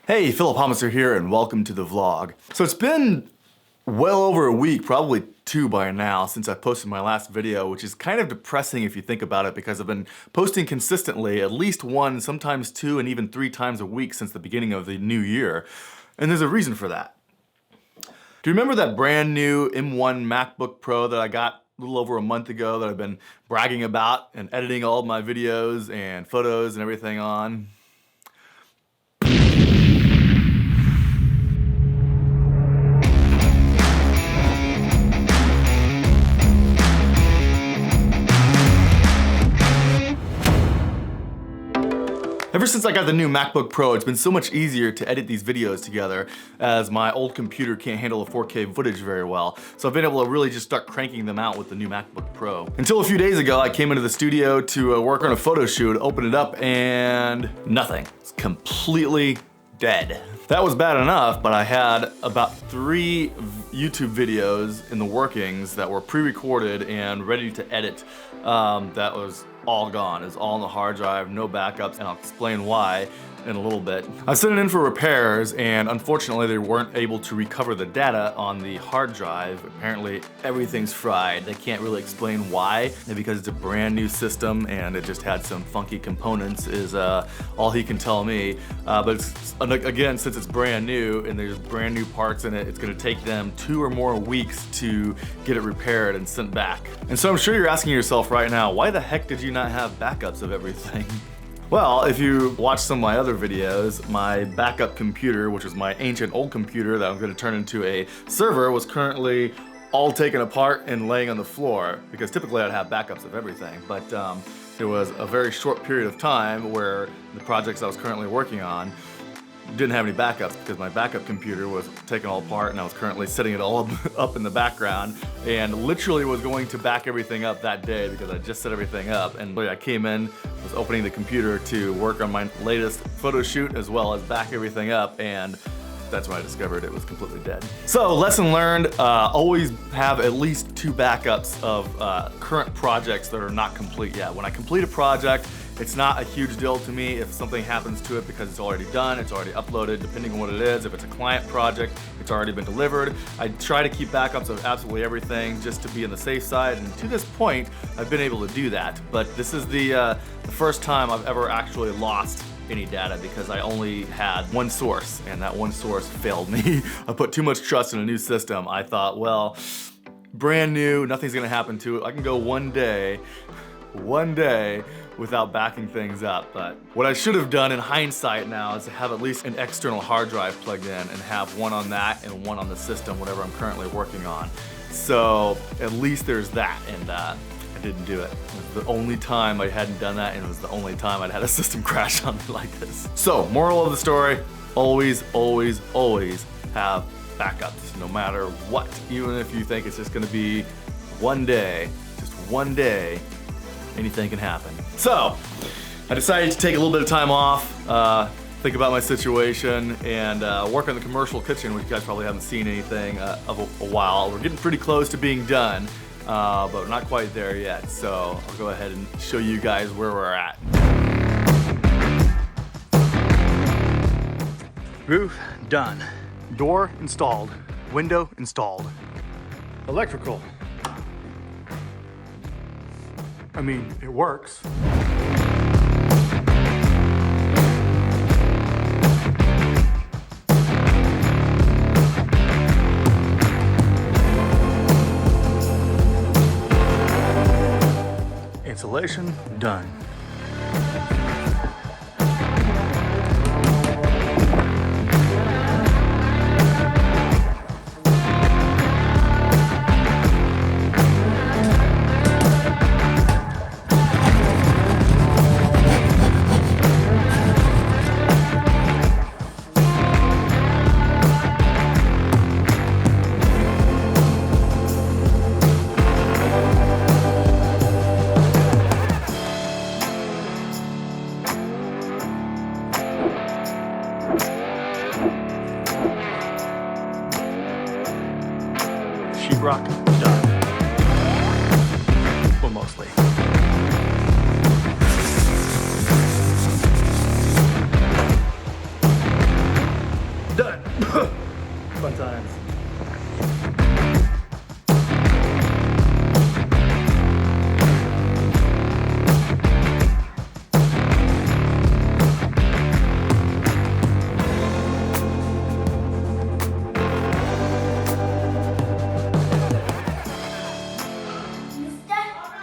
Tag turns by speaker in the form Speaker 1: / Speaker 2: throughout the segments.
Speaker 1: Hey, Philip Homiser here, and welcome to the vlog. So it's been well over a week, probably 2 by now, since I posted my last video, which is kind of depressing if you think about it, because I've been posting consistently at least 1, sometimes 2, and even 3 times a week since the beginning of the new year. And there's a reason for that. Do you remember that brand new M1 MacBook Pro that I got a little over a month ago that I've been bragging about and editing all of my videos and photos and everything on? Ever since I got the new MacBook Pro, it's been so much easier to edit these videos together, as my old computer can't handle the 4K footage very well. So I've been able to really just start cranking them out with the new MacBook Pro. Until a few days ago, I came into the studio to work on a photo shoot, opened it up, and nothing. It's completely dead. That was bad enough, but I had about 3 YouTube videos in the workings that were pre-recorded and ready to edit. That was all gone. It's all on the hard drive, no backups, and I'll explain why in a little bit. I sent it in for repairs, and unfortunately they weren't able to recover the data on the hard drive. Apparently everything's fried. They can't really explain why, and because it's a brand new system and it just had some funky components is all he can tell me. But it's, again, since it's brand new and there's brand new parts in it, it's gonna take them 2 or more weeks to get it repaired and sent back. And so I'm sure you're asking yourself right now, why the heck did you not have backups of everything? Well, if you watch some of my other videos, my backup computer, which was my ancient old computer that I'm going to turn into a server, was currently all taken apart and laying on the floor, because typically I'd have backups of everything. But there was a very short period of time where the projects I was currently working on didn't have any backups, because my backup computer was taken all apart and I was currently setting it all up in the background, and literally was going to back everything up that day because I just set everything up. And I came in, was opening the computer to work on my latest photo shoot as well as back everything up, and that's when I discovered it was completely dead. So lesson learned, always have at least 2 backups of current projects that are not complete yet. When I complete a project, it's not a huge deal to me if something happens to it, because it's already done, it's already uploaded, depending on what it is. If it's a client project, it's already been delivered. I try to keep backups of absolutely everything just to be on the safe side, and to this point, I've been able to do that. But this is the first time I've ever actually lost any data, because I only had one source, and that one source failed me. I put too much trust in a new system. I thought, well, brand new, nothing's gonna happen to it. I can go one day without backing things up. But what I should have done in hindsight now is to have at least an external hard drive plugged in and have one on that and one on the system, whatever I'm currently working on. So at least there's that, and I didn't do it. It was the only time I hadn't done that, and it was the only time I'd had a system crash on me like this. So, moral of the story, always, always, always have backups, no matter what. Even if you think it's just gonna be one day, just one day, anything can happen. So, I decided to take a little bit of time off, think about my situation, and work on the commercial kitchen, which you guys probably haven't seen anything of a while. We're getting pretty close to being done, but we're not quite there yet. So I'll go ahead and show you guys where we're at. Roof done. Door installed. Window installed. Electrical. I mean, it works. Installation done. sheetrock, done. Well, mostly. Done. Fun times.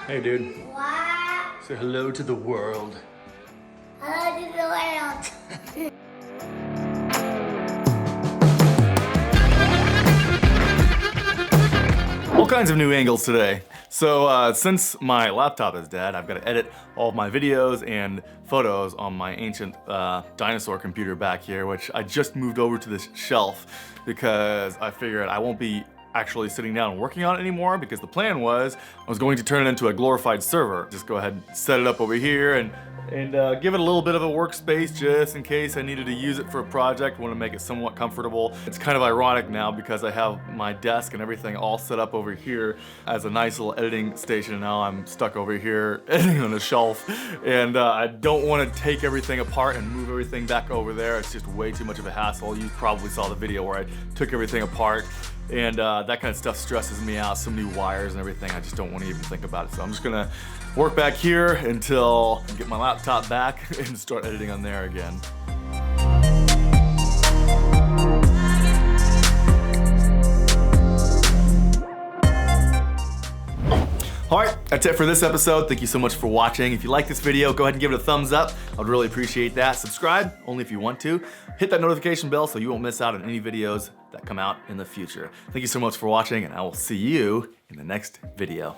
Speaker 1: Hey, dude.
Speaker 2: What?
Speaker 1: Say hello to the world.
Speaker 2: Hello to the world.
Speaker 1: All kinds of new angles today. So since my laptop is dead, I've got to edit all of my videos and photos on my ancient dinosaur computer back here, which I just moved over to this shelf because I figured I won't be actually sitting down and working on it anymore, because the plan was I was going to turn it into a glorified server. Just go ahead and set it up over here and give it a little bit of a workspace just in case I needed to use it for a project. Want to make it somewhat comfortable. It's kind of ironic now because I have my desk and everything all set up over here as a nice little editing station, and now I'm stuck over here editing on a shelf, and I don't want to take everything apart and move everything back over there. It's just way too much of a hassle. You probably saw the video where I took everything apart, and that kind of stuff stresses me out. So many wires and everything, I just don't want to even think about it. So I'm just gonna work back here until I get my laptop back and start editing on there again. All right, that's it for this episode. Thank you so much for watching. If you like this video, go ahead and give it a thumbs up. I'd really appreciate that. Subscribe, only if you want to. Hit that notification bell so you won't miss out on any videos that come out in the future. Thank you so much for watching, and I will see you in the next video.